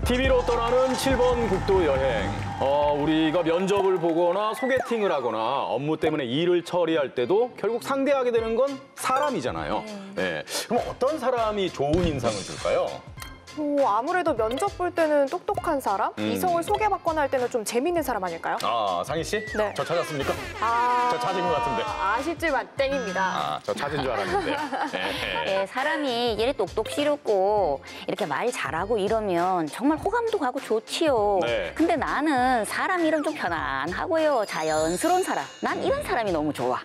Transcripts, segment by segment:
TV로 떠나는 7번 국도 여행. 우리가 면접을 보거나 소개팅을 하거나 업무 때문에 일을 처리할 때도 결국 상대하게 되는 건 사람이잖아요. 네. 그럼 어떤 사람이 좋은 인상을 줄까요? 아무래도 면접 볼 때는 똑똑한 사람, 이성을 소개받거나 할 때는 좀 재밌는 사람 아닐까요? 상희 씨? 네. 저 찾았습니까? 저 찾은 것 같은데. 아쉽지 땡입니다. 저 찾은 줄 알았는데. 네, 사람이 이래 똑똑스럽고 이렇게 말 잘하고 이러면 정말 호감도 가고 좋지요. 네. 근데 나는 사람 이름 좀 편안하고요. 자연스러운 사람. 난 이런 사람이 너무 좋아.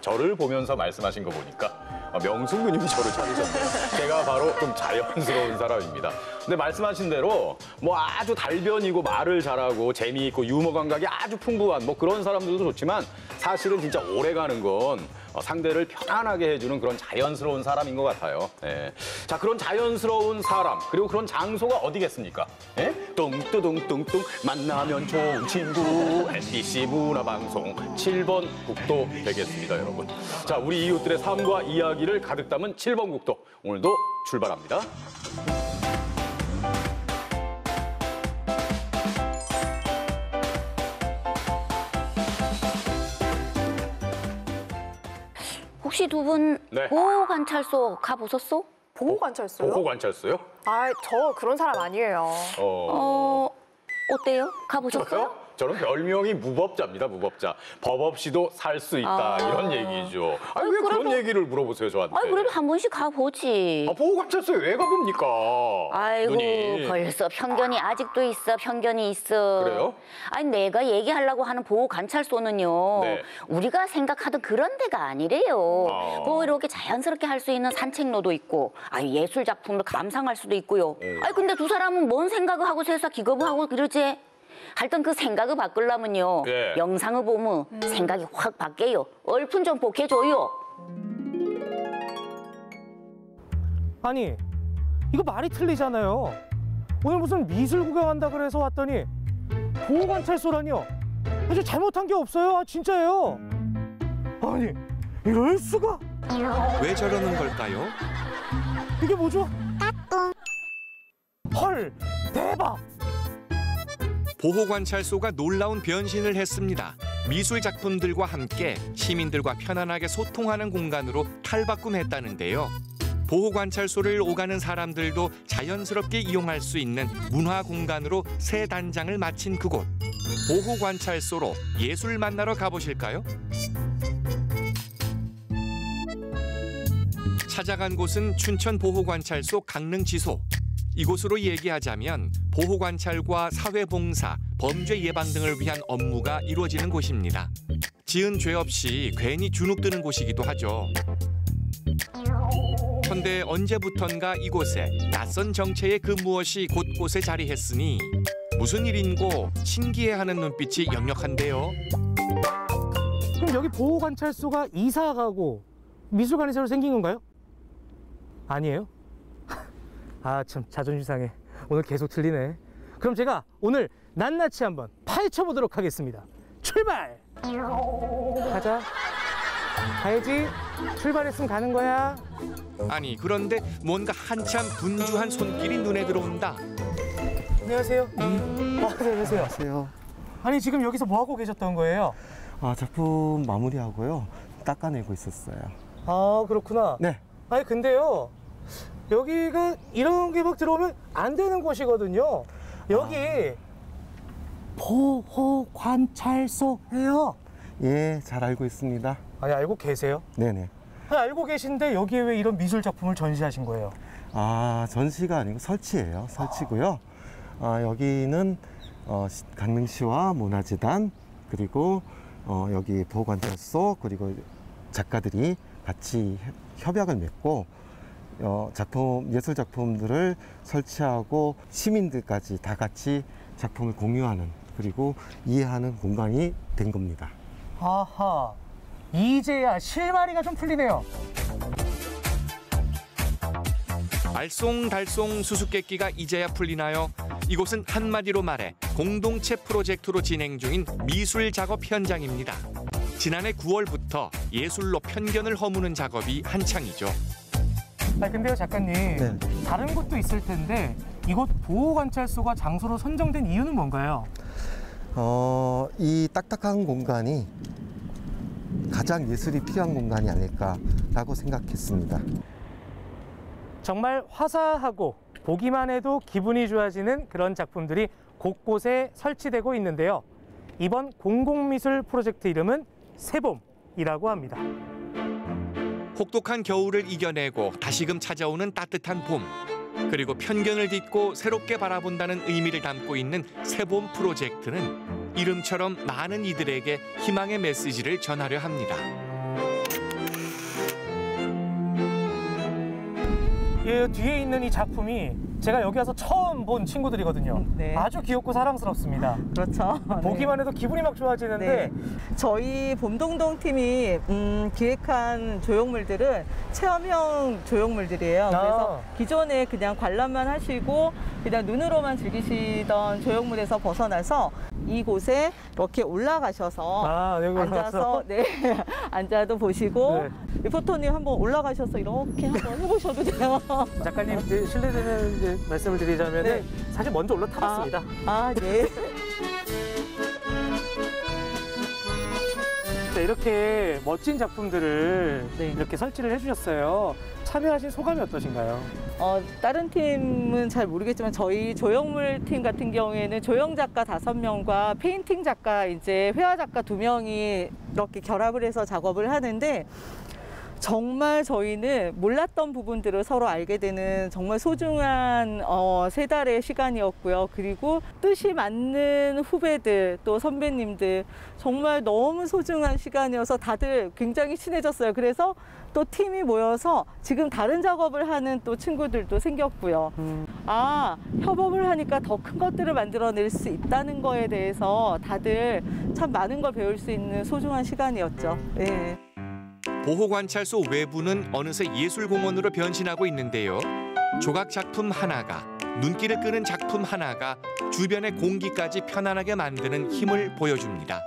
저를 보면서 말씀하신 거 보니까 명숙 누님이 저를 찾으셨네요. 제가 바로 좀 자연스러운 사람입니다. 근데 말씀하신 대로 뭐 아주 달변이고 말을 잘하고 재미있고 유머 감각이 아주 풍부한 뭐 그런 사람들도 좋지만 사실은 진짜 오래가는 건 상대를 편안하게 해주는 그런 자연스러운 사람인 것 같아요. 예. 자, 그런 자연스러운 사람 그리고 그런 장소가 어디겠습니까? 예? 뚱뚜둥뚱뚱 만나면 좋은 친구 MBC 문화방송 7번 국도 되겠습니다, 여러분. 자, 우리 이웃들의 삶과 이야기를 가득 담은 7번 국도 오늘도 출발합니다. 혹시 두 분 네. 보호관찰소 가보셨어? 보호관찰소요? 보호관찰소요? 저 그런 사람 아니에요. 어때요? 가보셨어요? 저는 별명이 무법자입니다, 무법자. 법 없이도 살 수 있다, 이런 얘기죠. 왜 그래도- 그런 얘기를 물어보세요, 저한테? 그래도 한 번씩 가보지. 보호관찰소에 왜 가봅니까? 아이고, 누님. 벌써 편견이 아직도 있어, 편견이 있어. 그래요? 아니, 내가 얘기하려고 하는 보호관찰소는요. 네. 우리가 생각하던 그런 데가 아니래요. 이렇게 자연스럽게 할 수 있는 산책로도 있고, 예술작품을 감상할 수도 있고요. 근데 두 사람은 뭔 생각을 하고 세상 기겁을 하고 그러지? 하여튼 그 생각을 바꾸려면요. 예. 영상을 보면 생각이 확 바뀌어요. 얼픈 좀 복해줘요. 아니, 이거 말이 틀리잖아요. 오늘 무슨 미술 구경한다 그래서 왔더니 보호관찰소라니요. 아주 잘못한 게 없어요. 진짜예요. 아니, 이럴 수가. 왜 저러는 걸까요? 이게 뭐죠? 헐, 대박. 보호관찰소가 놀라운 변신을 했습니다. 미술 작품들과 함께 시민들과 편안하게 소통하는 공간으로 탈바꿈했다는데요. 보호관찰소를 오가는 사람들도 자연스럽게 이용할 수 있는 문화 공간으로 새 단장을 마친 그곳. 보호관찰소로 예술 만나러 가보실까요? 찾아간 곳은 춘천보호관찰소 강릉지소. 이곳으로 얘기하자면 보호관찰과 사회봉사, 범죄 예방 등을 위한 업무가 이루어지는 곳입니다. 지은 죄 없이 괜히 주눅드는 곳이기도 하죠. 그런데 언제부턴가 이곳에 낯선 정체의 그 무엇이 곳곳에 자리했으니 무슨 일인고 신기해하는 눈빛이 역력한데요. 그럼 여기 보호관찰소가 이사 가고 미술관이 새로 생긴 건가요? 아니에요? 참 자존심 상해. 오늘 계속 틀리네. 그럼 제가 오늘 낱낱이 한번 파헤쳐보도록 하겠습니다. 출발! 가자. 가야지. 출발했으면 가는 거야. 아니 그런데 뭔가 한참 분주한 손길이 눈에 들어온다. 안녕하세요. 네, 안녕하세요. 안녕하세요. 아니 지금 여기서 뭐 하고 계셨던 거예요? 작품 마무리하고요. 닦아내고 있었어요. 그렇구나. 네. 아니 근데요. 여기가 이런 게 막 들어오면 안 되는 곳이거든요. 여기 보호관찰소예요. 예, 잘 알고 있습니다. 아니 알고 계세요? 네네. 아니, 알고 계신데 여기에 왜 이런 미술 작품을 전시하신 거예요? 전시가 아니고 설치예요. 설치고요. 여기는 강릉시와 문화재단 그리고 여기 보호관찰소 그리고 작가들이 같이 협약을 맺고 예술 작품들을 설치하고 시민들까지 다 같이 작품을 공유하는 그리고 이해하는 공간이 된 겁니다. 아하, 이제야 실마리가 좀 풀리네요. 알쏭달쏭 수수께끼가 이제야 풀리나요? 이곳은 한마디로 말해 공동체 프로젝트로 진행 중인 미술 작업 현장입니다. 지난해 9월부터 예술로 편견을 허무는 작업이 한창이죠. 근데요 작가님, 네. 다른 곳도 있을 텐데 이곳 보호관찰소가 장소로 선정된 이유는 뭔가요? 이 딱딱한 공간이 가장 예술이 필요한 공간이 아닐까라고 생각했습니다. 정말 화사하고 보기만 해도 기분이 좋아지는 그런 작품들이 곳곳에 설치되고 있는데요. 이번 공공미술 프로젝트 이름은 새봄이라고 합니다. 혹독한 겨울을 이겨내고 다시금 찾아오는 따뜻한 봄. 그리고 편견을 딛고 새롭게 바라본다는 의미를 담고 있는 새봄 프로젝트는 이름처럼 많은 이들에게 희망의 메시지를 전하려 합니다. 이 뒤에 있는 이 작품이 제가 여기 와서 처음 본 친구들이거든요. 네. 아주 귀엽고 사랑스럽습니다. 그렇죠. 보기만 해도 기분이 막 좋아지는데 네. 저희 봄동동 팀이 기획한 조형물들은 체험형 조형물들이에요. 그래서 기존에 그냥 관람만 하시고 그냥 눈으로만 즐기시던 조형물에서 벗어나서 이곳에 이렇게 올라가셔서 여기 올라가서? 앉아서 앉아도 보시고 네. 리포터님 한번 올라가셔서 이렇게 한번 해보셔도 돼요. 작가님 실례되는 이제 말씀을 드리자면 네. 사실 먼저 올라타봤습니다. 네. 자, 이렇게 멋진 작품들을 네. 이렇게 설치를 해주셨어요. 참여하신 소감이 어떠신가요? 다른 팀은 잘 모르겠지만 저희 조형물 팀 같은 경우에는 조형 작가 5명과 페인팅 작가, 이제 회화 작가 2명이 이렇게 결합을 해서 작업을 하는데 정말 저희는 몰랐던 부분들을 서로 알게 되는 정말 소중한 3달의 시간이었고요. 그리고 뜻이 맞는 후배들 또 선배님들 정말 너무 소중한 시간이어서 다들 굉장히 친해졌어요. 그래서 또 팀이 모여서 지금 다른 작업을 하는 또 친구들도 생겼고요. 협업을 하니까 더 큰 것들을 만들어낼 수 있다는 거에 대해서 다들 참 많은 걸 배울 수 있는 소중한 시간이었죠. 네. 보호관찰소 외부는 어느새 예술공원으로 변신하고 있는데요. 조각 작품 하나가, 눈길을 끄는 작품 하나가 주변의 공기까지 편안하게 만드는 힘을 보여줍니다.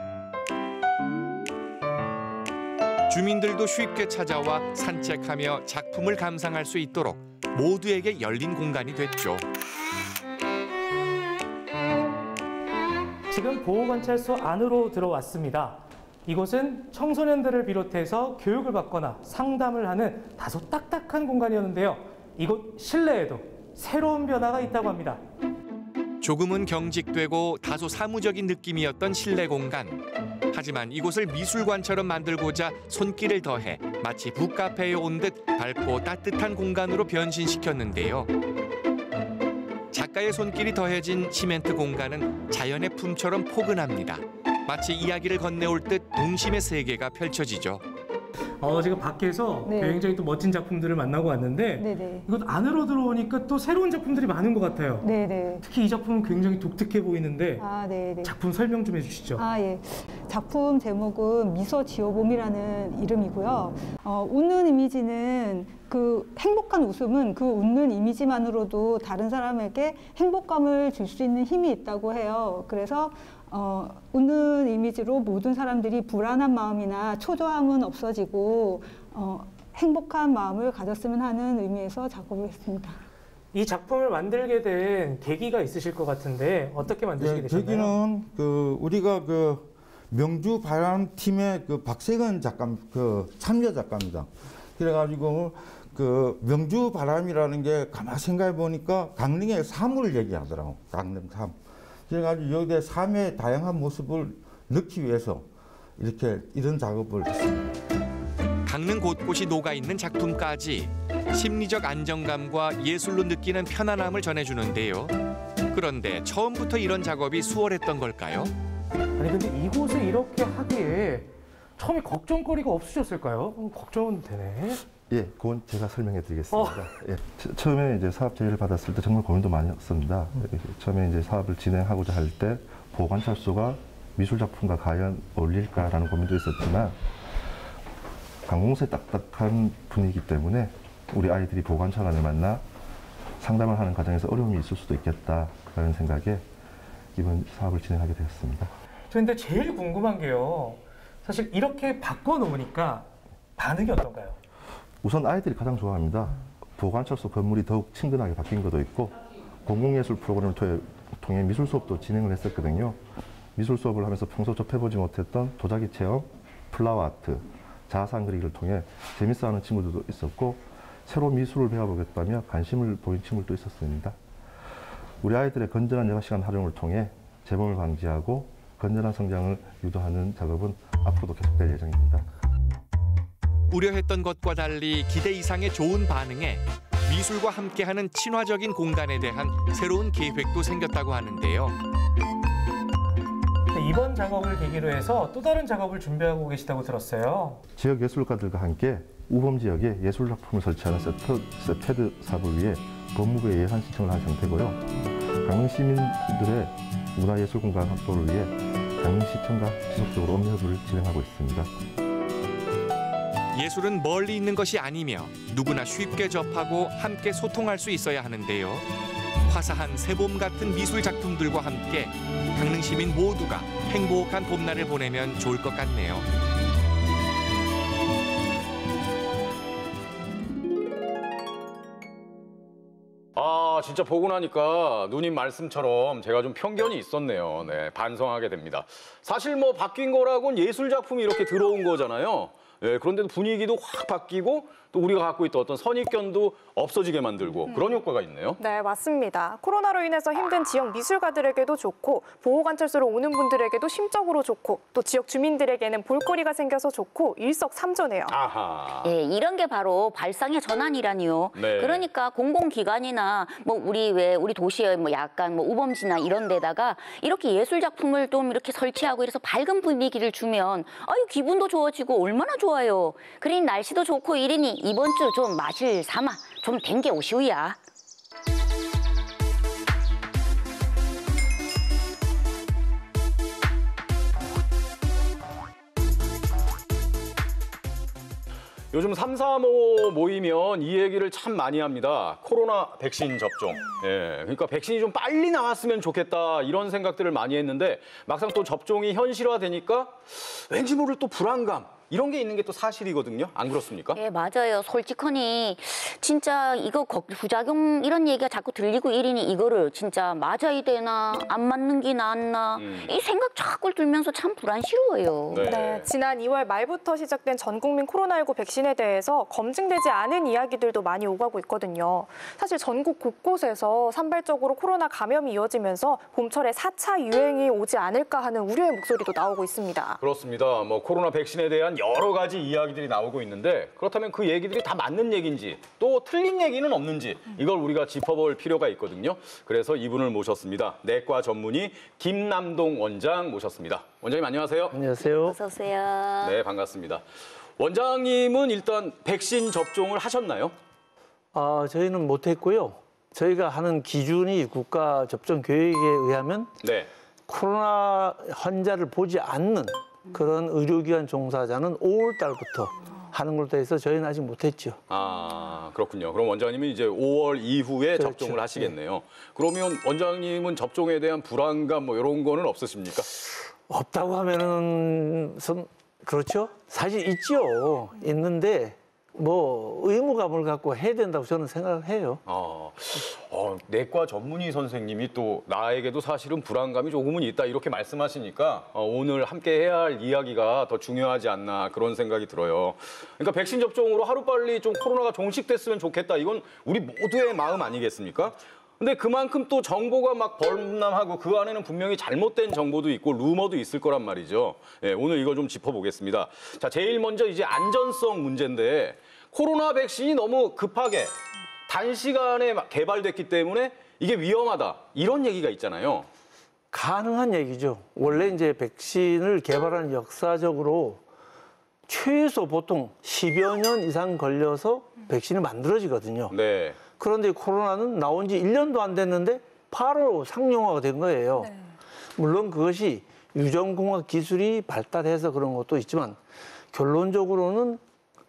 주민들도 쉽게 찾아와 산책하며 작품을 감상할 수 있도록 모두에게 열린 공간이 됐죠. 지금 보호관찰소 안으로 들어왔습니다. 이곳은 청소년들을 비롯해서 교육을 받거나 상담을 하는 다소 딱딱한 공간이었는데요. 이곳 실내에도 새로운 변화가 있다고 합니다. 조금은 경직되고 다소 사무적인 느낌이었던 실내 공간. 하지만 이곳을 미술관처럼 만들고자 손길을 더해 마치 북카페에 온 듯 밝고 따뜻한 공간으로 변신시켰는데요. 작가의 손길이 더해진 시멘트 공간은 자연의 품처럼 포근합니다. 마치 이야기를 건네올 듯 동심의 세계가 펼쳐지죠. 지금 밖에서 네. 굉장히 또 멋진 작품들을 만나고 왔는데 네네. 이곳 안으로 들어오니까 또 새로운 작품들이 많은 것 같아요. 네네. 특히 이 작품은 굉장히 독특해 보이는데 네네. 작품 설명 좀 해주시죠. 예. 작품 제목은 미소 지오봄이라는 이름이고요. 웃는 이미지는 그 행복한 웃음은 그 웃는 이미지만으로도 다른 사람에게 행복감을 줄 수 있는 힘이 있다고 해요. 그래서 웃는 이미지로 모든 사람들이 불안한 마음이나 초조함은 없어지고 행복한 마음을 가졌으면 하는 의미에서 작업을 했습니다. 이 작품을 만들게 된 계기가 있으실 것 같은데 어떻게 만드시게 되셨나요? 계기는 우리가 명주 바람 팀의 박세근 작가 참여 작가입니다. 그래가지고 명주 바람이라는 게 가만 생각해 보니까 강릉의 삶을 얘기하더라고. 강릉 삶. 그래가지고 여기에 삶의 다양한 모습을 넣기 위해서 이런 작업을 했습니다. 강릉 곳곳이 녹아있는 작품까지 심리적 안정감과 예술로 느끼는 편안함을 전해주는데요. 그런데 처음부터 이런 작업이 수월했던 걸까요? 아니 근데 이곳에 이렇게 하기에 처음에 걱정거리가 없으셨을까요? 걱정은 되네. 예, 그건 제가 설명해 드리겠습니다. 예, 처음에 이제 사업 제의를 받았을 때 정말 고민도 많이 했습니다. 처음에 이제 사업을 진행하고자 할 때 보호관찰소가 미술작품과 과연 어울릴까라는 고민도 있었지만 관공서의 딱딱한 분위기 때문에 우리 아이들이 보호관찰관을 만나 상담을 하는 과정에서 어려움이 있을 수도 있겠다라는 생각에 이번 사업을 진행하게 되었습니다. 근데 제일 궁금한 게요. 사실 이렇게 바꿔놓으니까 반응이 어떤가요? 우선 아이들이 가장 좋아합니다. 보호관찰소 건물이 더욱 친근하게 바뀐 것도 있고 공공예술 프로그램을 통해 미술 수업도 진행을 했었거든요. 미술 수업을 하면서 평소 접해보지 못했던 도자기 체험, 플라워 아트, 자상 그리기를 통해 재밌어하는 친구들도 있었고 새로운 미술을 배워보겠다며 관심을 보인 친구들도 있었습니다. 우리 아이들의 건전한 여가시간 활용을 통해 재범을 방지하고 건전한 성장을 유도하는 작업은 앞으로도 계속될 예정입니다. 우려했던 것과 달리 기대 이상의 좋은 반응에 미술과 함께하는 친화적인 공간에 대한 새로운 계획도 생겼다고 하는데요. 이번 작업을 계기로 해서 또 다른 작업을 준비하고 계시다고 들었어요. 지역 예술가들과 함께 우범 지역에 예술 작품을 설치하는 세패드 사업을 위해 법무부에 예산 신청을 한 상태고요. 강릉 시민들의 문화예술 공간 확보를 위해 강릉시청과 지속적으로 업무 협의를 진행하고 있습니다. 예술은 멀리 있는 것이 아니며 누구나 쉽게 접하고 함께 소통할 수 있어야 하는데요. 화사한 새봄 같은 미술 작품들과 함께 강릉 시민 모두가 행복한 봄날을 보내면 좋을 것 같네요. 아, 진짜 보고 나니까 누님 말씀처럼 제가 좀 편견이 있었네요. 네, 반성하게 됩니다. 사실 뭐 바뀐 거라고는 예술 작품이 이렇게 들어온 거잖아요. 예, 그런데도 분위기도 확 바뀌고 또 우리가 갖고 있던 어떤 선입견도 없어지게 만들고 그런 효과가 있네요. 네, 맞습니다. 코로나로 인해서 힘든 지역 미술가들에게도 좋고 보호관찰소로 오는 분들에게도 심적으로 좋고 또 지역 주민들에게는 볼거리가 생겨서 좋고 일석삼조네요. 아하. 예, 이런 게 바로 발상의 전환이라니요. 네. 그러니까 공공기관이나 뭐 우리 도시의 뭐 약간 뭐 우범지나 이런 데다가 이렇게 예술 작품을 좀 이렇게 설치하고 이래서 밝은 분위기를 주면 아유 기분도 좋아지고 얼마나 좋아요. 그러니 날씨도 좋고 이러니 이번 주 좀 마실 삼아 좀 댕겨 오시오야. 요즘 335 모이면 이 얘기를 참 많이 합니다. 코로나 백신 접종. 예, 그러니까 백신이 좀 빨리 나왔으면 좋겠다 이런 생각들을 많이 했는데 막상 또 접종이 현실화되니까 왠지 모를 또 불안감 이런 게 있는 게 또 사실이거든요. 안 그렇습니까? 예, 맞아요. 솔직하니 진짜 이거 부작용 이런 얘기가 자꾸 들리고 이러니 이거를 진짜 맞아야 되나 안 맞는 게 낫나 이 생각 자꾸 들면서 참 불안스러워요. 네. 네, 지난 2월 말부터 시작된 전국민 코로나19 백신에 대해서 검증되지 않은 이야기들도 많이 오가고 있거든요. 사실 전국 곳곳에서 산발적으로 코로나 감염이 이어지면서 봄철에 4차 유행이 오지 않을까 하는 우려의 목소리도 나오고 있습니다. 그렇습니다. 뭐 코로나 백신에 대한 여러 가지 이야기들이 나오고 있는데 그렇다면 그 얘기들이 다 맞는 얘기인지 또 틀린 얘기는 없는지 이걸 우리가 짚어볼 필요가 있거든요. 그래서 이분을 모셨습니다. 내과 전문의 김남동 원장 모셨습니다. 원장님 안녕하세요. 안녕하세요. 어서 오세요. 네, 반갑습니다. 원장님은 일단 백신 접종을 하셨나요? 저희는 못했고요. 저희가 하는 기준이 국가 접종 계획에 의하면 네. 코로나 환자를 보지 않는 그런 의료기관 종사자는 5월 달부터 하는 걸로 돼 있어 저희는 아직 못했죠. 아, 그렇군요. 그럼 원장님은 이제 5월 이후에 그렇죠. 접종을 하시겠네요. 그러면 원장님은 접종에 대한 불안감 뭐 이런 거는 없으십니까? 없다고 하면은 그렇죠. 사실 있죠. 있는데 뭐 의무감을 갖고 해야 된다고 저는 생각을 해요. 내과 전문의 선생님이 또 나에게도 사실은 불안감이 조금은 있다 이렇게 말씀하시니까 오늘 함께 해야 할 이야기가 더 중요하지 않나 그런 생각이 들어요. 그러니까 백신 접종으로 하루빨리 좀 코로나가 종식됐으면 좋겠다. 이건 우리 모두의 마음 아니겠습니까? 근데 그만큼 또 정보가 막 범람하고 그 안에는 분명히 잘못된 정보도 있고 루머도 있을 거란 말이죠. 예, 오늘 이거 좀 짚어보겠습니다. 자, 제일 먼저 이제 안전성 문제인데 코로나 백신이 너무 급하게 단시간에 개발됐기 때문에 이게 위험하다 이런 얘기가 있잖아요. 가능한 얘기죠. 원래 이제 백신을 개발하는 역사적으로 최소 보통 10여 년 이상 걸려서 백신이 만들어지거든요. 네. 그런데 코로나는 나온 지 1년도 안 됐는데 바로 상용화가 된 거예요. 네. 물론 그것이 유전공학 기술이 발달해서 그런 것도 있지만 결론적으로는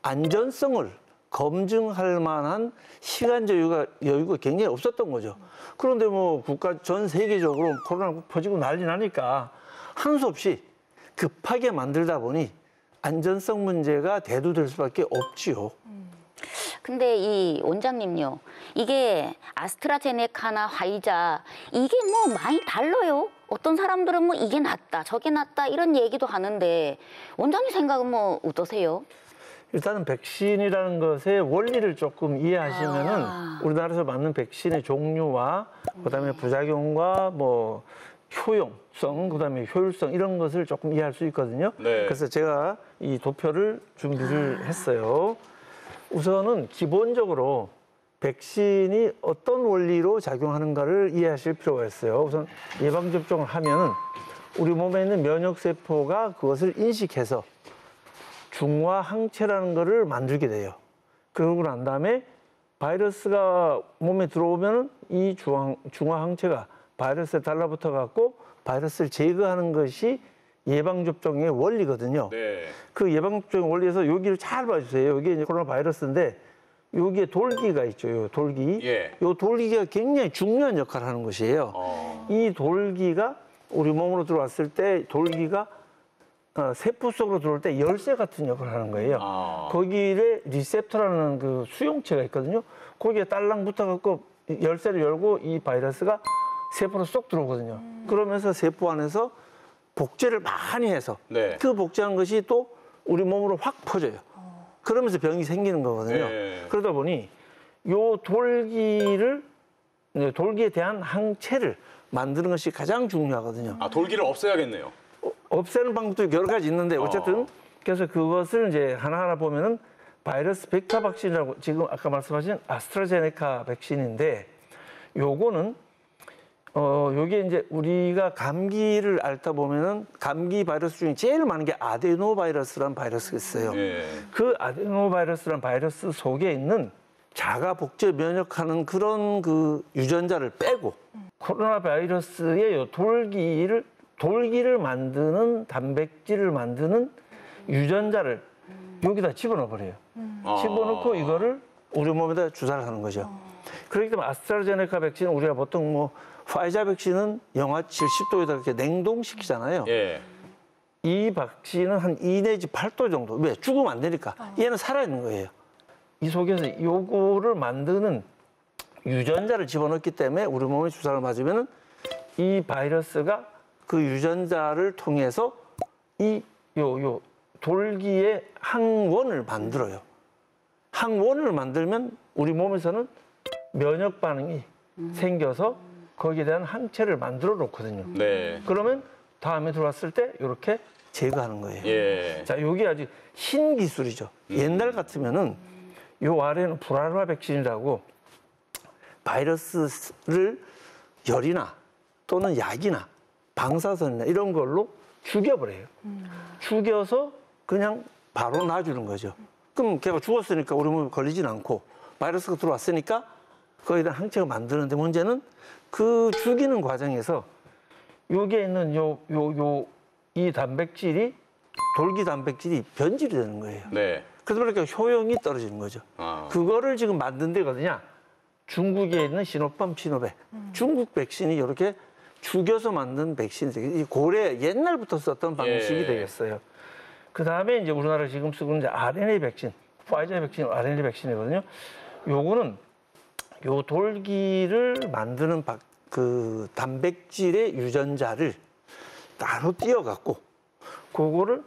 안전성을 검증할 만한 시간 여유가 굉장히 없었던 거죠. 그런데 뭐 전 세계적으로 코로나가 퍼지고 난리 나니까 한 수 없이 급하게 만들다 보니 안전성 문제가 대두될 수밖에 없지요. 근데 이 원장님요, 이게 아스트라제네카나 화이자 이게 뭐 많이 달라요. 어떤 사람들은 뭐 이게 낫다, 저게 낫다 이런 얘기도 하는데 원장님 생각은 뭐 어떠세요? 일단은 백신이라는 것의 원리를 조금 이해하시면은 우리나라에서 맞는 백신의 종류와 그다음에 부작용과 뭐 효용성, 그다음에 효율성 이런 것을 조금 이해할 수 있거든요. 네. 그래서 제가 이 도표를 준비를 했어요. 우선은 기본적으로 백신이 어떤 원리로 작용하는가를 이해하실 필요가 있어요. 우선 예방접종을 하면은 우리 몸에 있는 면역세포가 그것을 인식해서 중화항체라는 거를 만들게 돼요. 그러고 난 다음에 바이러스가 몸에 들어오면은 이 중화항체가 바이러스에 달라붙어 갖고 바이러스를 제거하는 것이 예방접종의 원리거든요. 네. 그 예방접종의 원리에서 여기를 잘 봐주세요. 여기 이제 코로나 바이러스인데 여기에 돌기가 있죠. 요 돌기. 예. 요 돌기가 굉장히 중요한 역할을 하는 것이에요. 이 돌기가 우리 몸으로 들어왔을 때 돌기가 세포 속으로 들어올 때 열쇠 같은 역할을 하는 거예요. 거기에 리셉터라는 그 수용체가 있거든요. 거기에 딸랑 붙어갖고 열쇠를 열고 이 바이러스가 세포로 쏙 들어오거든요. 그러면서 세포 안에서 복제를 많이 해서 네. 그 복제한 것이 또 우리 몸으로 확 퍼져요. 그러면서 병이 생기는 거거든요. 네. 그러다 보니 요 돌기에 대한 항체를 만드는 것이 가장 중요하거든요. 아, 돌기를 없애야겠네요. 없애는 방법도 여러 가지 있는데 어쨌든 그래서 그것을 이제 하나하나 보면은 바이러스 벡터 백신이라고 지금 아까 말씀하신 아스트라제네카 백신인데 요거는 요게 이제 우리가 감기를 앓다 보면은 감기 바이러스 중에 제일 많은 게 아데노바이러스라는 바이러스가 있어요. 예. 그 아데노바이러스라는 바이러스 속에 있는 자가 복제 면역하는 그런 그 유전자를 빼고 코로나 바이러스의 요 돌기를 만드는 단백질을 만드는 유전자를 여기다 집어넣어 버려요. 집어넣고 이거를 우리 몸에다 주사를 하는 거죠. 그렇기 때문에 아스트라제네카 백신은 우리가 보통 뭐 화이자 백신은 영하 70도에다 이렇게 냉동시키잖아요. 예. 이 백신은 한 2 내지 8도 정도. 왜? 죽으면 안 되니까. 얘는 살아있는 거예요. 이 속에서 요거를 만드는 유전자를 집어넣기 때문에 우리 몸에 주사를 맞으면은 이 바이러스가 그 유전자를 통해서 요 돌기의 항원을 만들어요. 항원을 만들면 우리 몸에서는 면역 반응이 생겨서 거기에 대한 항체를 만들어 놓거든요. 네. 그러면 다음에 들어왔을 때 이렇게 제거하는 거예요. 예. 자, 이게 아주 신기술이죠. 옛날 같으면은 요 아래는 불알화 백신이라고 바이러스를 열이나 또는 약이나 방사선이나 이런 걸로 죽여버려요. 죽여서 그냥 바로 놔주는 거죠. 그럼 걔가 죽었으니까 우리 몸에 걸리진 않고 바이러스가 들어왔으니까 거기에 대한 항체가 만드는데 문제는 그 죽이는 과정에서 여기에 있는 이 단백질이 돌기 단백질이 변질이 되는 거예요. 네. 그러다 보니까 효용이 떨어지는 거죠. 그거를 지금 만든 데거든요. 중국에 있는 시노팜, 시노백. 중국 백신이 이렇게 죽여서 만든 백신이 되겠어요. 이 고래 옛날부터 썼던 방식이 되겠어요. 그 다음에 이제 우리나라 지금 쓰고 있는 RNA 백신, 화이자 백신, RNA 백신이거든요. 요거는 요 돌기를 만드는 그 단백질의 유전자를 따로 띄어갖고 그거를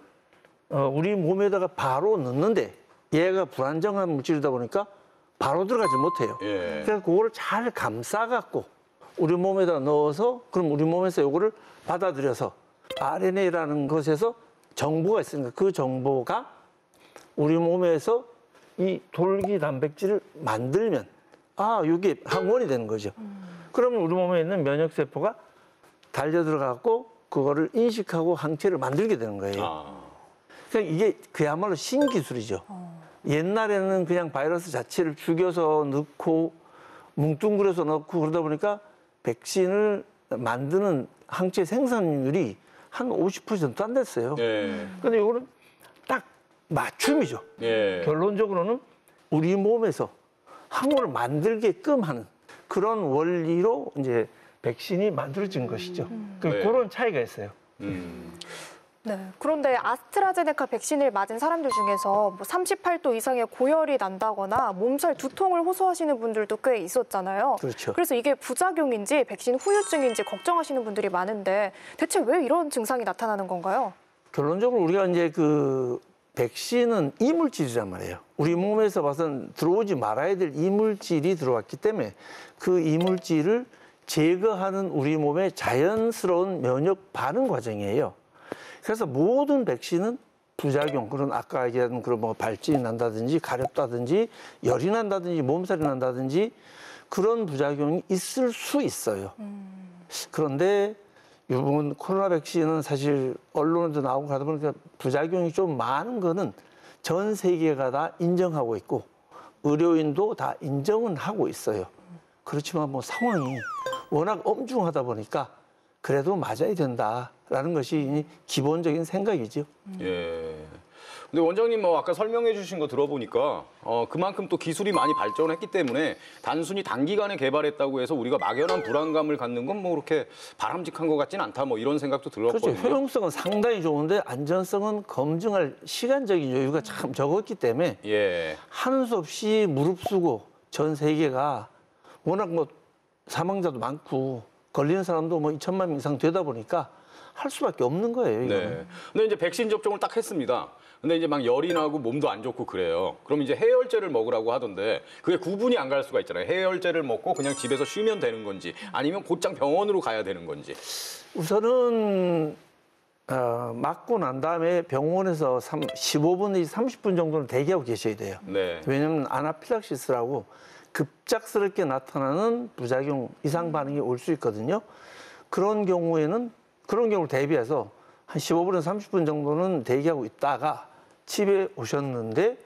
우리 몸에다가 바로 넣는데 얘가 불안정한 물질이다 보니까 바로 들어가지 못해요. 예. 그래서 그거를 잘 감싸갖고 우리 몸에다 넣어서 그럼 우리 몸에서 요거를 받아들여서 RNA라는 것에서 정보가 있으니까 그 정보가 우리 몸에서 이 돌기 단백질을 만들면 이게 항원이 되는 거죠. 그러면 우리 몸에 있는 면역세포가 달려 들어가고 그거를 인식하고 항체를 만들게 되는 거예요. 그러니까 이게 그야말로 신기술이죠. 옛날에는 그냥 바이러스 자체를 죽여서 넣고 뭉뚱그려서 넣고 그러다 보니까 백신을 만드는 항체 생산율이 한 50%도 안 됐어요. 근데 이거는 딱 맞춤이죠. 결론적으로는 우리 몸에서 항원을 만들게끔 하는 그런 원리로 이제 백신이 만들어진 것이죠. 그런 차이가 있어요. 네. 그런데 아스트라제네카 백신을 맞은 사람들 중에서 뭐 38도 이상의 고열이 난다거나 몸살 두통을 호소하시는 분들도 꽤 있었잖아요. 그렇죠. 그래서 이게 부작용인지 백신 후유증인지 걱정하시는 분들이 많은데 대체 왜 이런 증상이 나타나는 건가요? 결론적으로 우리가 이제 그 백신은 이물질이란 말이에요. 우리 몸에서 봐서는 들어오지 말아야 될 이물질이 들어왔기 때문에 그 이물질을 제거하는 우리 몸의 자연스러운 면역 반응 과정이에요. 그래서 모든 백신은 부작용, 그런 아까 얘기한 그런 뭐 발진이 난다든지 가렵다든지 열이 난다든지 몸살이 난다든지 그런 부작용이 있을 수 있어요. 그런데 이번 코로나 백신은 사실 언론에도 나오고 하다 보니까 부작용이 좀 많은 거는 전 세계가 다 인정하고 있고 의료인도 다 인정은 하고 있어요. 그렇지만 뭐 상황이 워낙 엄중하다 보니까 그래도 맞아야 된다라는 것이 기본적인 생각이죠. 예. 근데 원장님 뭐 아까 설명해 주신 거 들어보니까 그만큼 또 기술이 많이 발전했기 때문에 단순히 단기간에 개발했다고 해서 우리가 막연한 불안감을 갖는 건 뭐 그렇게 바람직한 것 같진 않다 뭐 이런 생각도 들었거든요. 그렇죠. 효용성은 상당히 좋은데 안전성은 검증할 시간적인 여유가 참 적었기 때문에 예. 하는 수 없이 무릅쓰고 전 세계가 워낙 뭐 사망자도 많고 걸리는 사람도 뭐 2천만 명 이상 되다 보니까 할 수밖에 없는 거예요. 이거는. 네. 근데 이제 백신 접종을 딱 했습니다. 근데 이제 막 열이 나고 몸도 안 좋고 그래요. 그럼 이제 해열제를 먹으라고 하던데 그게 구분이 안 갈 수가 있잖아요. 해열제를 먹고 그냥 집에서 쉬면 되는 건지 아니면 곧장 병원으로 가야 되는 건지. 우선은 맞고 난 다음에 병원에서 15분 내지 30분 정도는 대기하고 계셔야 돼요. 네. 왜냐하면 아나필락시스라고 급작스럽게 나타나는 부작용 이상 반응이 올 수 있거든요. 그런 경우를 대비해서 한 15분에서 30분 정도는 대기하고 있다가 집에 오셨는데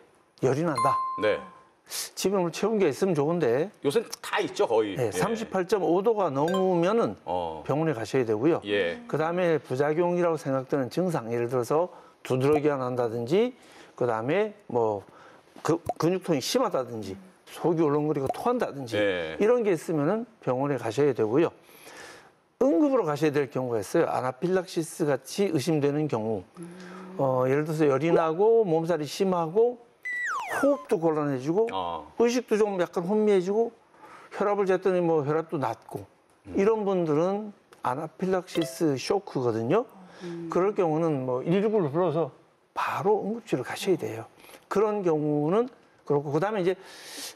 열이 난다. 네. 집에 물 체온계가 있으면 좋은데 요새 다 있죠, 거의. 네, 38.5도가 넘으면은 병원에 가셔야 되고요. 예. 그다음에 부작용이라고 생각되는 증상, 예를 들어서 두드러기가 난다든지 그다음에 뭐 근육통이 심하다든지 속이 울렁거리고 토한다든지 예. 이런 게 있으면은 병원에 가셔야 되고요. 응급으로 가셔야 될 경우가 있어요. 아나필락시스 같이 의심되는 경우. 예를 들어서 열이 나고 몸살이 심하고 호흡도 곤란해지고 의식도 좀 약간 혼미해지고 혈압을 쟀더니 뭐 혈압도 낮고 이런 분들은 아나필락시스 쇼크거든요. 그럴 경우는 뭐 119를 불러서 바로 응급실을 가셔야 돼요. 그런 경우는 그렇고 그다음에 이제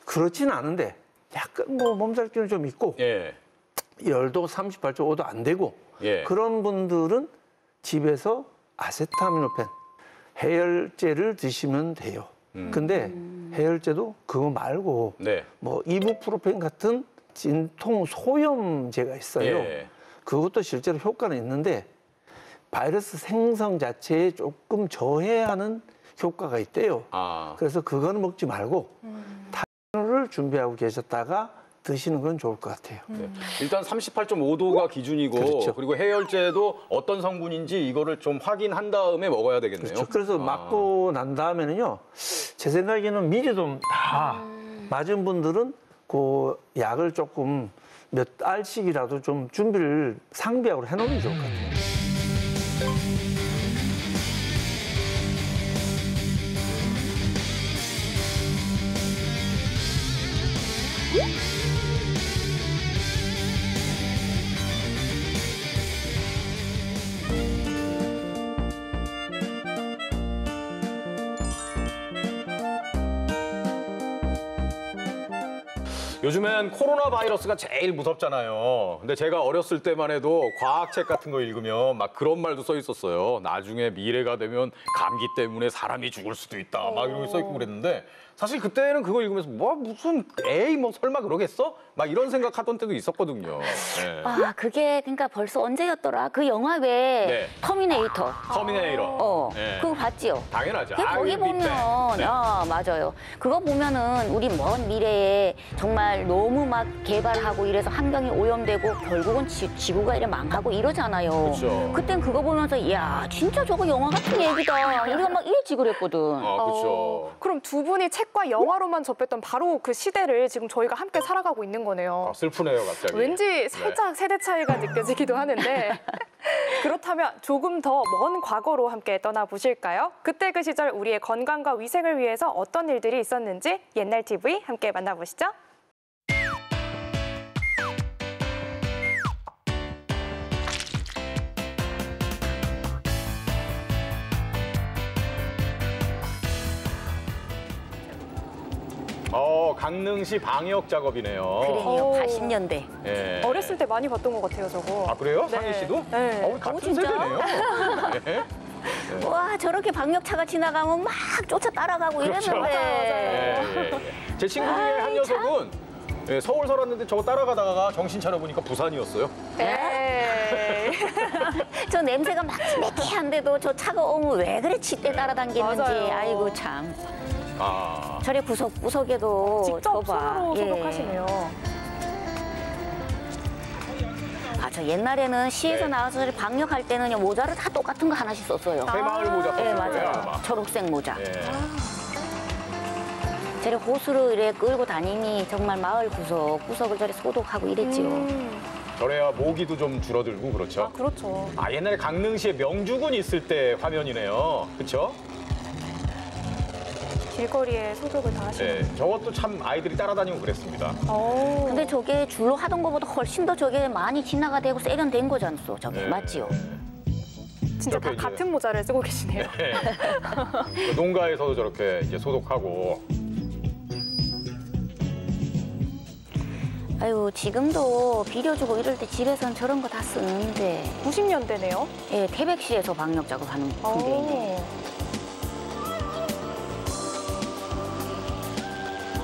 그렇지는 않은데 약간 뭐 몸살 기운이 좀 있고 예. 열도 38.5도 안 되고 예. 그런 분들은 집에서 아세타미노펜 해열제를 드시면 돼요. 근데 해열제도 그거 말고 네. 뭐 이부프로펜 같은 진통 소염제가 있어요. 예. 그것도 실제로 효과는 있는데 바이러스 생성 자체에 조금 저해하는 효과가 있대요. 그래서 그거는 먹지 말고 타이레놀을 준비하고 계셨다가 드시는 건 좋을 것 같아요. 네. 일단 38.5도가 기준이고 그렇죠. 그리고 해열제도 어떤 성분인지 이거를 좀 확인한 다음에 먹어야 되겠네요. 그렇죠. 그래서 맞고 난 다음에는요. 제 생각에는 미리 좀 다 맞은 분들은 그 약을 조금 몇 알씩이라도 좀 준비를 상비약으로 해놓으면 좋을 것 같아요. 요즘엔 코로나 바이러스가 제일 무섭잖아요. 근데 제가 어렸을 때만 해도 과학책 같은 거 읽으면 막 그런 말도 써 있었어요. 나중에 미래가 되면 감기 때문에 사람이 죽을 수도 있다. 막 이런 게 써 있고 그랬는데 사실 그때는 그거 읽으면서 뭐 무슨 에이 뭐 설마 그러겠어? 막 이런 생각하던 때도 있었거든요. 네. 아, 그게 그러니까 벌써 언제였더라? 그 영화 외에 네. 터미네이터. 터미네이터. 네. 그거 봤지요? 당연하죠. 거기 보면 네. 맞아요. 그거 보면은 우리 먼 미래에 정말 너무 막 개발하고 이래서 환경이 오염되고 결국은 지구가 이래 망하고 이러잖아요. 그렇죠. 그땐 그거 보면서 야 진짜 저거 영화 같은 얘기다. 우리가 막 일찍 그랬거든. 그렇죠. 그럼 두 분이 책과 영화로만 접했던 바로 그 시대를 지금 저희가 함께 살아가고 있는 거네요. 슬프네요, 갑자기. 왠지 살짝 세대 차이가 느껴지기도 하는데 그렇다면 조금 더 먼 과거로 함께 떠나보실까요? 그때 그 시절 우리의 건강과 위생을 위해서 어떤 일들이 있었는지 옛날 TV 함께 만나보시죠. 강릉시 방역 작업이네요. 그래요. 80년대. 예. 어렸을 때 많이 봤던 것 같아요, 저거. 아, 그래요? 네. 상희 씨도? 네. 우리 같은 진짜? 세대네요. 네. 와, 저렇게 방역차가 지나가면 막 쫓아 따라가고 그렇죠. 이랬는데. 예. 제 친구 중에 한 녀석은 서울 살았는데 저거 따라가다가 정신 차려보니까 부산이었어요. 네. 저 냄새가 막 매캐한데도 저 차가 오면 왜 그래 짙게 따라다니는지. 맞아요. 아이고 참. 아. 저래 구석구석에도 직접 저봐. 손으로 예. 소독하시네요. 아, 저 옛날에는 시에서 네. 나와서 저리 방역할 때는요, 모자를 다 똑같은 거 하나씩 썼어요. 새마을 모자 예, 썼을 맞아요. 거예요, 아마. 초록색 모자. 예. 저래 호수로 이래 끌고 다니니 정말 마을 구석구석을 저래 소독하고 이랬지요. 저래야 모기도 좀 줄어들고 그렇죠. 아, 그렇죠. 아, 옛날에 강릉시에 명주군 있을 때 화면이네요. 그렇죠? 길거리에 소독을 다 하시는. 네, 저것도 참 아이들이 따라다니고 그랬습니다. 오. 근데 저게 줄로 하던 것보다 훨씬 더 저게 많이 진화가 되고 세련된 거잖소. 저게 네. 맞지요? 진짜 다 이렇게 이제- 같은 모자를 쓰고 계시네요. 네. 그 농가에서도 저렇게 이제 소독하고. 아유, 지금도 비료 주고 이럴 때 집에서는 저런 거 다 쓰는데. 90년대네요. 예, 태백시에서 방역 작업하는 분들이네.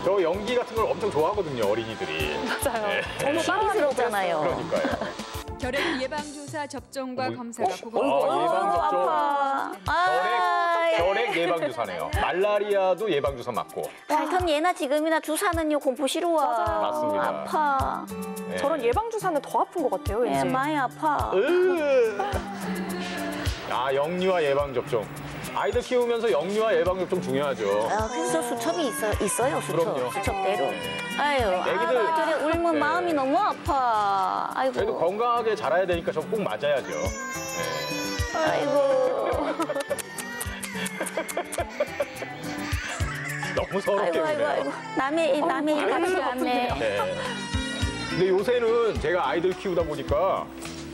저 연기 같은 걸 엄청 좋아하거든요, 어린이들이. 맞아요. 네. 저도 신비스럽잖아요. 그러니까요. 결핵 예방조사 접종과 검사가 예방 보건소에서 접종. 아, 결핵 예방주사네요. 말라리아도 예방주사 맞고. 하여튼 예나 지금이나 주사는요 공포스러워. 맞아요. 맞습니다. 아파. 네. 저런 예방 주사는 더 아픈 것 같아요, 예, 왠지. 많이 아파. 아, 영유아 예방접종. 아이들 키우면서 영유아 예방접종 중요하죠. 아, 그래서 수첩이 있어요, 수첩. 그럼요. 수첩대로. 네. 아유, 애기들- 아, 저래 울면 네. 마음이 너무 아파. 아이고. 그래도 건강하게 자라야 되니까 저 꼭 맞아야죠. 네. 아이고. 너무 서럽게 아이고, 아이고, 우네요. 아이고. 남의 일 같지 않네. 네. 근데 요새는 제가 아이들 키우다 보니까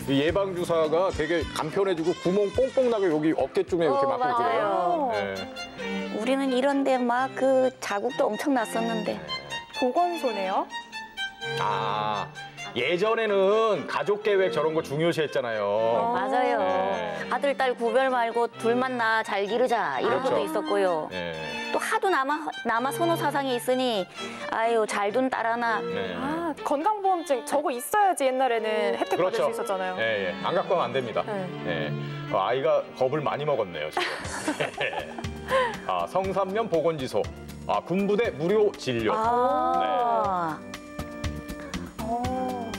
이 예방주사가 되게 간편해지고 구멍 뽕뽕 나게 여기 어깨 쪽에 이렇게 맞고 맞아요. 그래요. 네. 우리는 이런데 막 그 자국도 엄청 났었는데. 보건소네요. 아, 예전에는 가족 계획 저런 거 중요시했잖아요. 맞아요. 네. 아들, 딸 구별 말고 둘만 나 잘 기르자 이런 그렇죠. 것도 있었고요. 네. 또 하도 남아 선호 사상이 있으니 아유 잘 둔 딸 하나. 네. 아, 건강보험증 저거 있어야지 옛날에는 혜택 받을 수 있었잖아요. 예, 예. 안 갖고 하면 안 됩니다. 네. 예. 아이가 겁을 많이 먹었네요, 지금. 아, 성산면 보건지소. 아, 군부대 무료 진료. 아. 어.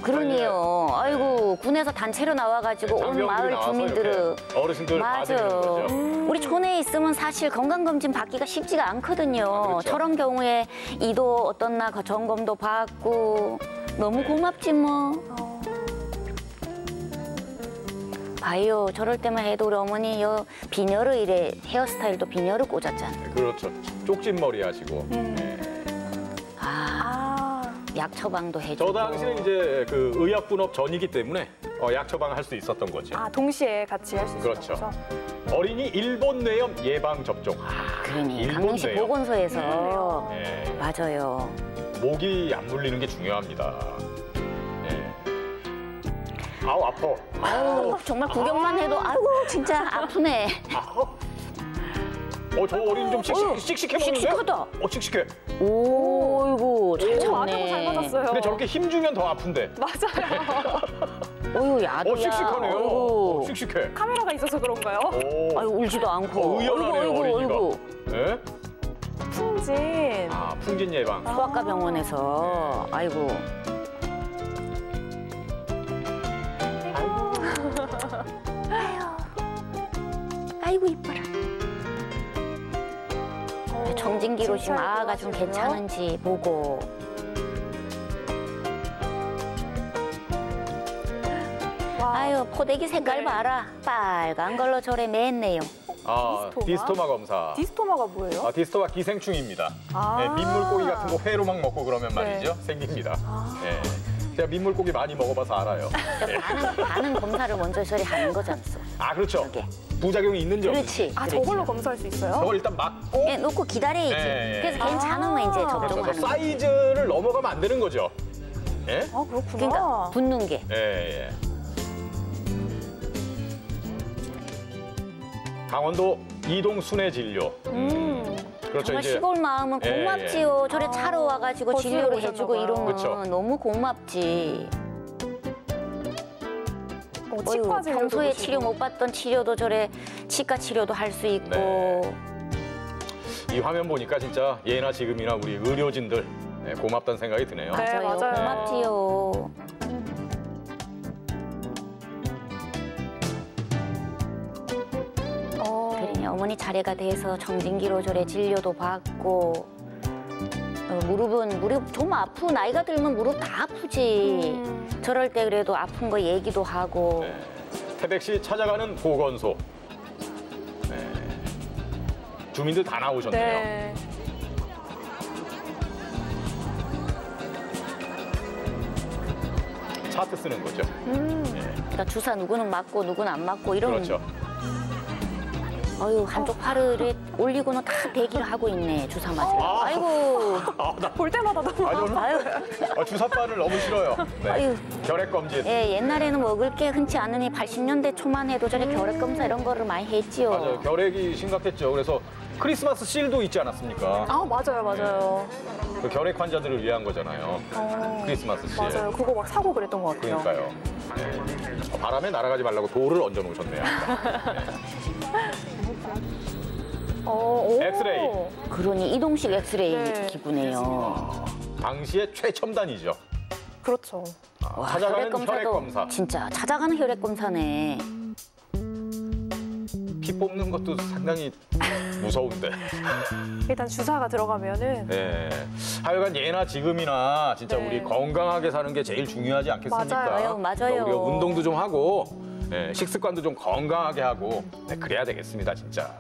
그러네요. 아이고 군에서 단체로 나와가지고 온 장병들이 마을 나와서 주민들은 이렇게 어르신들 맞아. 봐드리는 거죠. 우리 촌에 있으면 사실 건강검진 받기가 쉽지가 않거든요. 그렇죠. 저런 경우에 이도 어떻나 점검도 받고 너무 네. 고맙지 뭐. 봐요. 저럴 때만 해도 우리 어머니 비녀를 이래 헤어스타일도 비녀를 꽂았잖아. 그렇죠. 쪽진 머리 하시고. 예. 약 처방도 해주고. 저 당시는 이제 그 의약분업 전이기 때문에 약 처방을 할 수 있었던 거죠. 아, 동시에 같이 할 수 있었죠. 그렇죠. 어린이 일본 뇌염 예방 접종. 그러니 일본 강릉시 뇌염. 보건소에서 예. 맞아요. 모기 안 물리는 게 중요합니다. 예. 아우 아파. 아유 정말 구경만 해도 아이고 진짜 아프네. 저 어린 좀 씩씩해 보이는데? 씩씩하다. 씩씩해. 오, 어이구 잘 아드고 잘 참네. 맞았어요. 근데 저렇게 힘 주면 더 아픈데. 맞아요. 어이구 야도야. 씩씩하네요. 어이구. 씩씩해. 카메라가 있어서 그런가요? 오. 아유 울지도 않고. 의연하네요, 어린이가. 예? 풍진. 아, 풍진 예방. 소아과 병원에서 아이고. 아이고 이뻐라. 정진기로 지금 진짜 아가 좀 좋아하시는데요? 괜찮은지 보고. 아유, 포대기 색깔 네. 봐라. 빨간 걸로 저래 맸네요. 디스토마 검사. 디스토마가 뭐예요? 디스토마 기생충입니다. 네, 민물고기 같은 거 회로 막 먹고 그러면 말이죠. 생깁니다. 네. 제가 민물고기 많이 먹어봐서 알아요. 반응 검사를 먼저 저리 하는 거잖소. 그렇죠. 저게. 부작용이 있는지 그렇지. 없는지. 저걸로 검사할 수 있어요? 저걸 일단 막고 예, 놓고 기다려야지. 네. 그래서 괜찮으면 이제 그래서 접종하는 거죠. 사이즈를 넘어가면 안 되는 거죠. 예? 그렇구나. 그러니까 붙는 게. 예. 강원도 이동 순회 진료. 그렇죠. 정말 이제 시골 마음은 예, 고맙지요. 저래 차로 와가지고 진료를 해주고 이러면 그쵸. 너무 고맙지. 치과 진료도 평소에 보시고. 치료 못 받던 치료도 저래 치과 치료도 할 수 있고. 네. 이 화면 보니까 진짜 예나 지금이나 우리 의료진들 고맙다는 생각이 드네요. 네, 맞아요. 맞아요. 고맙지요. 그러니 어머니 차례가 돼서 정진기로 저래 진료도 받고 무릎 좀 아프고 나이가 들면 무릎 다 아프지. 저럴 때 그래도 아픈 거 얘기도 하고. 네. 태백시 찾아가는 보건소. 네. 주민들 다 나오셨네요. 네. 차트 쓰는 거죠. 그러니까 주사 누구는 맞고 누구는 안 맞고 이러면 그렇죠. 아유 한쪽 팔을 올리고는 다 대기를 하고 있네 주사 맞으러. 아이고 볼 때마다 너무 아유. 주사바를 너무 싫어요. 네. 아유. 결핵 검진. 예, 옛날에는 먹을 게 흔치 않으니 80년대 초만 해도 저래 결핵 검사 이런 거를 많이 했지요. 맞아요. 결핵이 심각했죠. 그래서 크리스마스 실도 있지 않았습니까? 맞아요. 그 결핵 환자들을 위한 거잖아요. 크리스마스 실. 맞아요. 그거 막 사고 그랬던 것 같아요. 그러니까요. 네. 바람에 날아가지 말라고 돌을 얹어 놓으셨네요. 엑스레이. 그러니 이동식 엑스레이 네. 기구네요. 당시의 최첨단이죠. 그렇죠. 와, 찾아가는 혈액 검사. 진짜 찾아가는 혈액 검사네. 피 뽑는 것도 상당히 무서운데. 일단 주사가 들어가면은 네. 하여간 예나 지금이나 진짜 네. 우리 건강하게 사는 게 제일 중요하지 않겠습니까? 맞아요. 그러니까 우리가 운동도 좀 하고 식습관도 좀 건강하게 하고 그래야 되겠습니다, 진짜.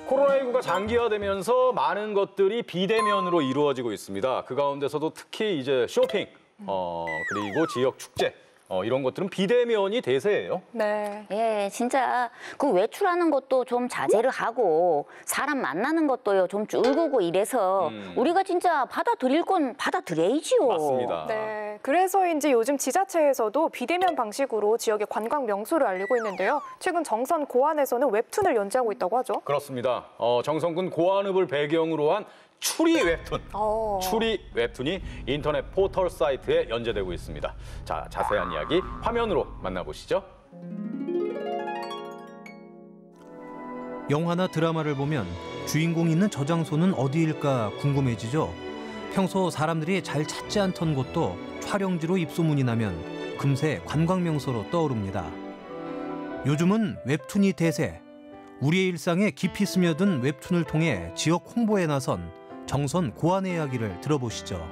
코로나19가 장기화되면서 많은 것들이 비대면으로 이루어지고 있습니다. 그 가운데서도 특히 이제 쇼핑, 그리고 지역 축제, 이런 것들은 비대면이 대세예요. 네. 예, 진짜 그 외출하는 것도 좀 자제를 하고 사람 만나는 것도요 좀 줄고 이래서 우리가 진짜 받아들일 건 받아들여야지요. 맞습니다. 네, 그래서인지 요즘 지자체에서도 비대면 방식으로 지역의 관광 명소를 알리고 있는데요. 최근 정선 고안에서는 웹툰을 연재하고 있다고 하죠. 그렇습니다. 정선군 고안읍을 배경으로 한 추리 웹툰, 추리 웹툰이 인터넷 포털 사이트에 연재되고 있습니다. 자, 자세한 이야기 화면으로 만나보시죠. 영화나 드라마를 보면 주인공이 있는 저 장소는 어디일까 궁금해지죠. 평소 사람들이 잘 찾지 않던 곳도 촬영지로 입소문이 나면 금세 관광명소로 떠오릅니다. 요즘은 웹툰이 대세. 우리의 일상에 깊이 스며든 웹툰을 통해 지역 홍보에 나선 정선 고안의 이야기를 들어보시죠.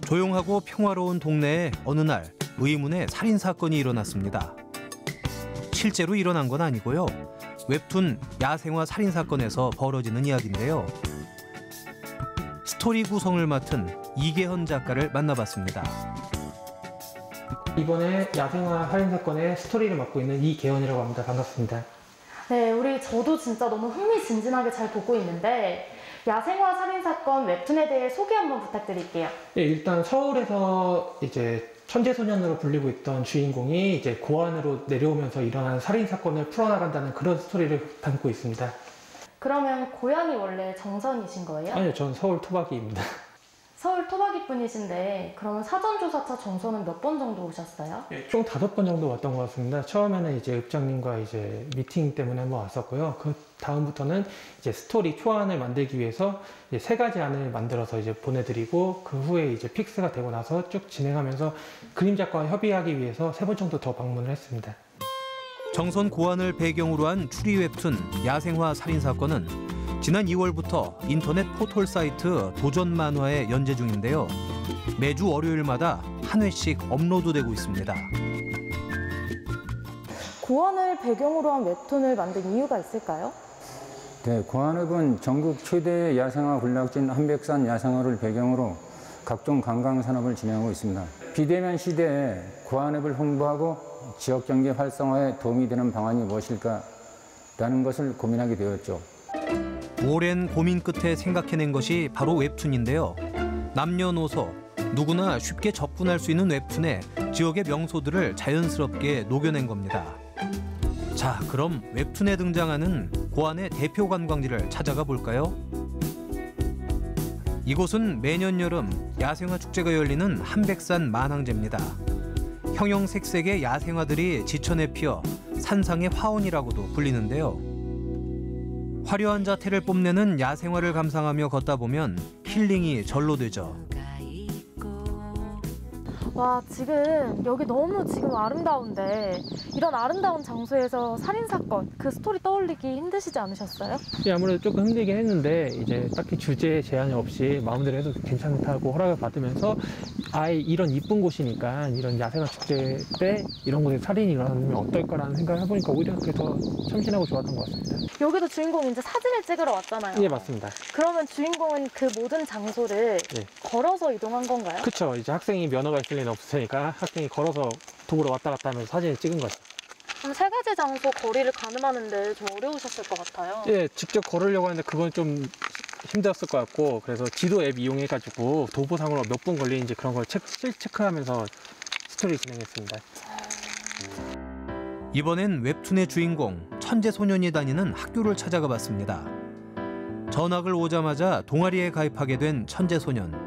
조용하고 평화로운 동네에 어느 날 의문의 살인 사건이 일어났습니다. 실제로 일어난 건 아니고요. 웹툰 야생화 살인 사건에서 벌어지는 이야기인데요. 스토리 구성을 맡은 이계현 작가를 만나봤습니다. 이번에 야생화 살인 사건의 스토리를 맡고 있는 이계현이라고 합니다. 반갑습니다. 네, 저도 진짜 너무 흥미진진하게 잘 보고 있는데 야생화 살인 사건 웹툰에 대해 소개 한번 부탁드릴게요. 네, 일단 서울에서 이제 천재소년으로 불리고 있던 주인공이 이제 고안으로 내려오면서 일어난 살인 사건을 풀어나간다는 그런 스토리를 담고 있습니다. 그러면 고향이 원래 정선이신 거예요? 아니요, 전 서울 토박이입니다. 서울 토박이 분이신데 그러면 사전조사차 정선은 몇 번 정도 오셨어요? 총 5번 정도 왔던 것 같습니다. 처음에는 이제 읍장님과 이제 미팅 때문에 한번 왔었고요. 그 다음부터는 이제 스토리 초안을 만들기 위해서 이제 3가지 안을 만들어서 이제 보내드리고 그 후에 이제 픽스가 되고 나서 쭉 진행하면서 그림 작가와 협의하기 위해서 3번 정도 더 방문을 했습니다. 정선 고안을 배경으로 한 추리 웹툰 야생화 살인 사건은 지난 2월부터 인터넷 포털 사이트 도전 만화에 연재 중인데요. 매주 월요일마다 한 회씩 업로드되고 있습니다. 고안을 배경으로 한 웹툰을 만든 이유가 있을까요? 네, 고안읍은 전국 최대 야생화 군락진 한백산 야생화를 배경으로 각종 관광 산업을 진행하고 있습니다. 비대면 시대에 고안읍을 홍보하고 지역 경제 활성화에 도움이 되는 방안이 무엇일까라는 것을 고민하게 되었죠. 오랜 고민 끝에 생각해낸 것이 바로 웹툰인데요. 남녀노소 누구나 쉽게 접근할 수 있는 웹툰에 지역의 명소들을 자연스럽게 녹여낸 겁니다. 자, 그럼 웹툰에 등장하는 고안의 대표 관광지를 찾아가 볼까요? 이곳은 매년 여름 야생화 축제가 열리는 한백산 만항제입니다. 형형색색의 야생화들이 지천에 피어 산상의 화원이라고도 불리는데요. 화려한 자태를 뽐내는 야생화를 감상하며 걷다 보면 힐링이 절로 되죠. 와, 지금 여기 너무 지금 아름다운데 이런 아름다운 장소에서 살인사건, 그 스토리 떠올리기 힘드시지 않으셨어요? 예, 아무래도 조금 힘들긴 했는데 이제 딱히 주제 제한이 없이 마음대로 해도 괜찮다고 허락을 받으면서 아예 이런 이쁜 곳이니까 이런 야생화 축제 때 이런 곳에 살인이 일어나면 어떨까라는 생각을 해보니까 오히려 그게 더 참신하고 좋았던 것 같습니다. 여기도 주인공이 이제 사진을 찍으러 왔잖아요. 예, 맞습니다. 그러면 주인공은 그 모든 장소를 예. 걸어서 이동한 건가요? 그렇죠. 이제 학생이 면허가 있을 리는 없으니까 학생이 걸어서 도보로 왔다 갔다 하면서 사진을 찍은 거죠. 그럼 세 가지 장소 거리를 가늠하는데 좀 어려우셨을 것 같아요. 예, 직접 걸으려고 하는데 그건 좀 힘들었을 것 같고, 그래서 지도 앱 이용해가지고 도보상으로 몇 분 걸리는지 그런 걸 체크하면서 스토리 진행했습니다. 이번엔 웹툰의 주인공 천재소년이 다니는 학교를 찾아가 봤습니다. 전학을 오자마자 동아리에 가입하게 된 천재소년.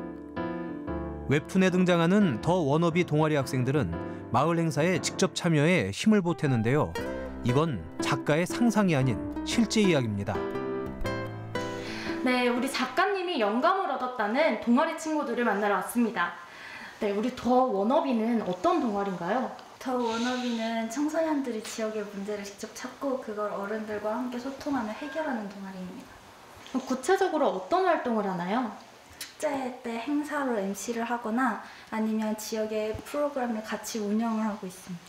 웹툰에 등장하는 더 워너비 동아리 학생들은 마을 행사에 직접 참여해 힘을 보태는데요. 이건 작가의 상상이 아닌 실제 이야기입니다. 네, 우리 작가님이 영감을 얻었다는 동아리 친구들을 만나러 왔습니다. 네, 우리 더 워너비는 어떤 동아리인가요? 더 워너비는 청소년들이 지역의 문제를 직접 찾고 그걸 어른들과 함께 소통하며 해결하는 동아리입니다. 구체적으로 어떤 활동을 하나요? 축제 때 행사로 MC를 하거나 아니면 지역의 프로그램을 같이 운영을 하고 있습니다.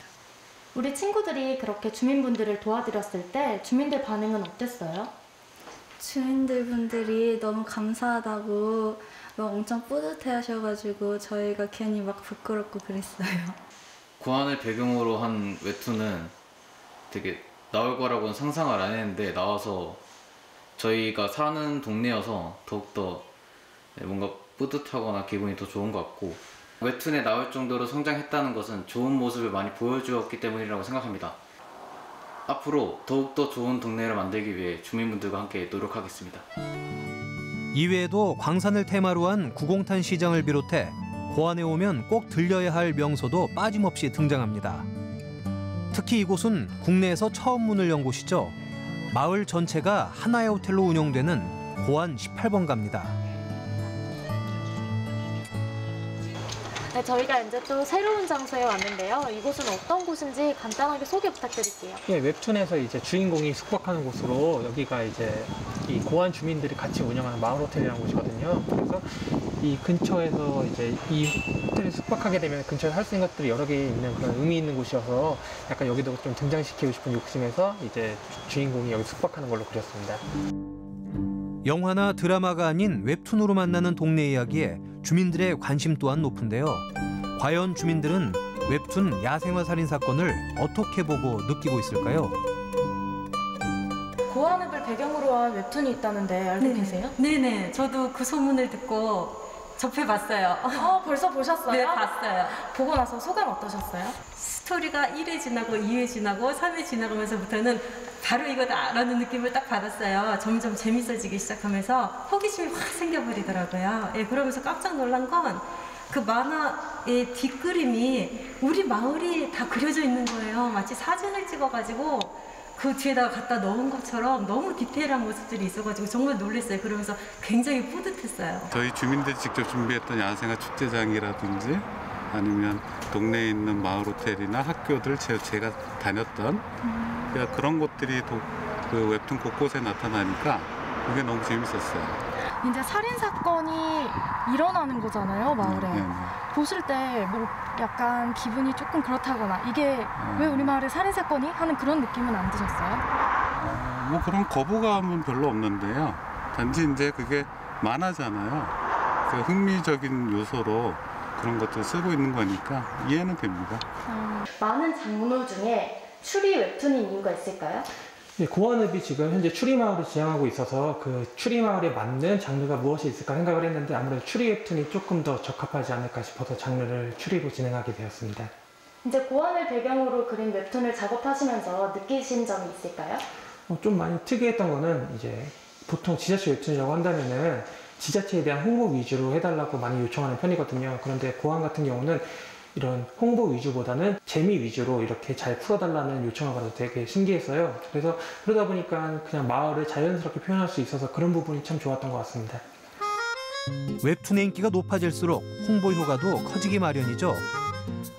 우리 친구들이 그렇게 주민분들을 도와드렸을 때 주민들 반응은 어땠어요? 주민들분들이 너무 감사하다고 엄청 뿌듯해 하셔가지고 저희가 괜히 막 부끄럽고 그랬어요. 고안을 배경으로 한 웹툰은 되게 나올 거라고는 상상을 안 했는데 나와서 저희가 사는 동네여서 더욱더 뭔가 뿌듯하거나 기분이 더 좋은 것 같고, 웹툰에 나올 정도로 성장했다는 것은 좋은 모습을 많이 보여주었기 때문이라고 생각합니다. 앞으로 더욱더 좋은 동네를 만들기 위해 주민분들과 함께 노력하겠습니다. 이외에도 광산을 테마로 한 구공탄 시장을 비롯해 고안에 오면 꼭 들려야 할 명소도 빠짐없이 등장합니다. 특히 이곳은 국내에서 처음 문을 연 곳이죠. 마을 전체가 하나의 호텔로 운영되는 고안 18번가입니다. 네, 저희가 이제 또 새로운 장소에 왔는데요. 이곳은 어떤 곳인지 간단하게 소개 부탁드릴게요. 예, 웹툰에서 이제 주인공이 숙박하는 곳으로 여기가 이제 이 고안 주민들이 같이 운영하는 마을 호텔이라는 곳이거든요. 그래서 이 근처에서 이제 이 호텔에 숙박하게 되면 근처에 할 수 있는 것들이 여러 개 있는 그런 의미 있는 곳이어서 약간 여기도 좀 등장시키고 싶은 욕심에서 이제 주인공이 여기 숙박하는 걸로 그렸습니다. 영화나 드라마가 아닌 웹툰으로 만나는 동네 이야기에 주민들의 관심 또한 높은데요. 과연 주민들은 웹툰 야생화 살인 사건을 어떻게 보고 느끼고 있을까요? 고안읍을 배경으로 한 웹툰이 있다는데 알고 계세요? 네네, 저도 그 소문을 듣고 접해봤어요. 벌써 보셨어요? 네, 봤어요. 보고 나서 소감 어떠셨어요? 스토리가 1회 지나고 2회 지나고 3회 지나가면서부터는 바로 이거다라는 느낌을 딱 받았어요. 점점 재밌어지기 시작하면서 호기심이 확 생겨버리더라고요. 예, 그러면서 깜짝 놀란 건 그 만화의 뒷그림이 우리 마을이 다 그려져 있는 거예요. 마치 사진을 찍어가지고 그 뒤에다가 갖다 넣은 것처럼 너무 디테일한 모습들이 있어가지고 정말 놀랐어요. 그러면서 굉장히 뿌듯했어요. 저희 주민들이 직접 준비했던 야생화 축제장이라든지 아니면 동네에 있는 마을 호텔이나 학교들 제가 다녔던 그러니까 그런 곳들이 그 웹툰 곳곳에 나타나니까 그게 너무 재밌었어요. 이제 살인 사건이 일어나는 거잖아요, 마을에. 보실 때 뭐 약간 기분이 조금 그렇다거나 이게 왜 우리 마을에 살인 사건이 하는 그런 느낌은 안 드셨어요? 뭐 그런 거부감은 별로 없는데요. 단지 이제 그게 만화잖아요. 그 흥미적인 요소로 그런 것들 쓰고 있는 거니까 이해는 됩니다. 많은 장르 중에 추리 웹툰인 이유가 있을까요? 고안읍이 지금 현재 추리마을을 지향하고 있어서 그 추리마을에 맞는 장르가 무엇이 있을까 생각을 했는데 아무래도 추리 웹툰이 조금 더 적합하지 않을까 싶어서 장르를 추리로 진행하게 되었습니다. 이제 고안을 배경으로 그린 웹툰을 작업하시면서 느끼신 점이 있을까요? 좀 많이 특이했던 거는 이제 보통 지자체 웹툰이라고 한다면은 지자체에 대한 홍보 위주로 해달라고 많이 요청하는 편이거든요. 그런데 고안 같은 경우는 이런 홍보 위주보다는 재미 위주로 이렇게 잘 풀어달라는 요청을 받아서 되게 신기했어요. 그래서 그러다 보니까 그냥 마을을 자연스럽게 표현할 수 있어서 그런 부분이 참 좋았던 것 같습니다. 웹툰의 인기가 높아질수록 홍보 효과도 커지기 마련이죠.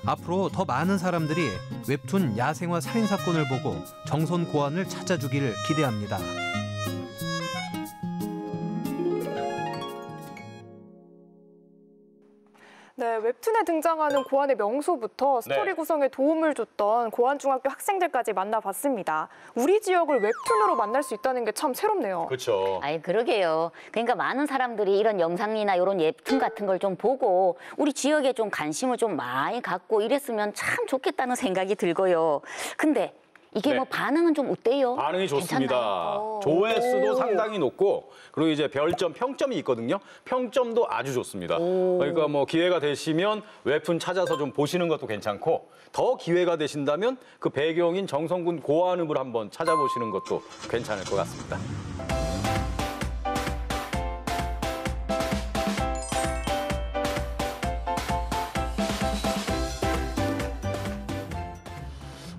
앞으로 더 많은 사람들이 웹툰 야생화 살인 사건을 보고 정선 고안을 찾아주기를 기대합니다. 네, 웹툰에 등장하는 고안의 명소부터 스토리 구성에 도움을 줬던 고안중학교 학생들까지 만나봤습니다. 우리 지역을 웹툰으로 만날 수 있다는 게 참 새롭네요. 그렇죠. 아이 그러게요. 그러니까 많은 사람들이 이런 영상이나 이런 웹툰 같은 걸 좀 보고 우리 지역에 좀 관심을 좀 많이 갖고 이랬으면 참 좋겠다는 생각이 들고요. 근데 이게 뭐 반응은 좀 어때요? 반응이 좋습니다. 조회수도 상당히 높고 그리고 이제 별점, 평점이 있거든요. 평점도 아주 좋습니다. 그러니까 뭐 기회가 되시면 웹툰 찾아서 좀 보시는 것도 괜찮고 더 기회가 되신다면 그 배경인 정선군 고안읍을 한번 찾아보시는 것도 괜찮을 것 같습니다.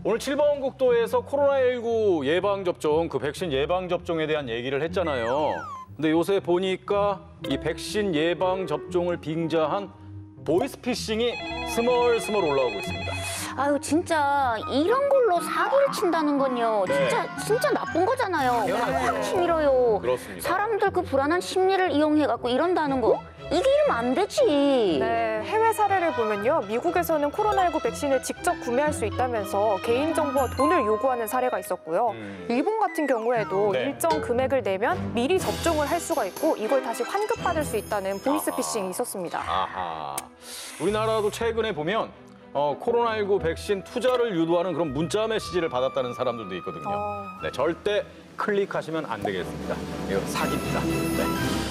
오늘 7번 국도에서 코로나19 예방접종, 그 백신 예방접종에 대한 얘기를 했잖아요. 근데 요새 보니까 이 백신 예방접종을 빙자한 보이스피싱이 스멀스멀 올라오고 있습니다. 아유 진짜 이런 걸로 사기를 친다는 건요. 네. 진짜 나쁜 거잖아요. 확 치밀어요. 그렇습니다. 사람들 그 불안한 심리를 이용해갖고 이런다는 거. 이게 이러면 안 되지. 네, 해외 사례를 보면요. 미국에서는 코로나19 백신을 직접 구매할 수 있다면서 개인정보와 돈을 요구하는 사례가 있었고요. 일본 같은 경우에도 일정 금액을 내면 미리 접종을 할 수가 있고 이걸 다시 환급받을 수 있다는 보이스피싱이 있었습니다. 아하. 우리나라도 최근에 보면 코로나19 백신 투자를 유도하는 그런 문자 메시지를 받았다는 사람들도 있거든요. 네, 절대 클릭하시면 안 되겠습니다. 이거 사기입니다. 네.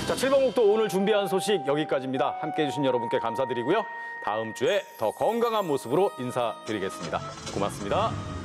자, 7번 국도 오늘 준비한 소식 여기까지입니다. 함께해 주신 여러분께 감사드리고요. 다음 주에 더 건강한 모습으로 인사드리겠습니다. 고맙습니다.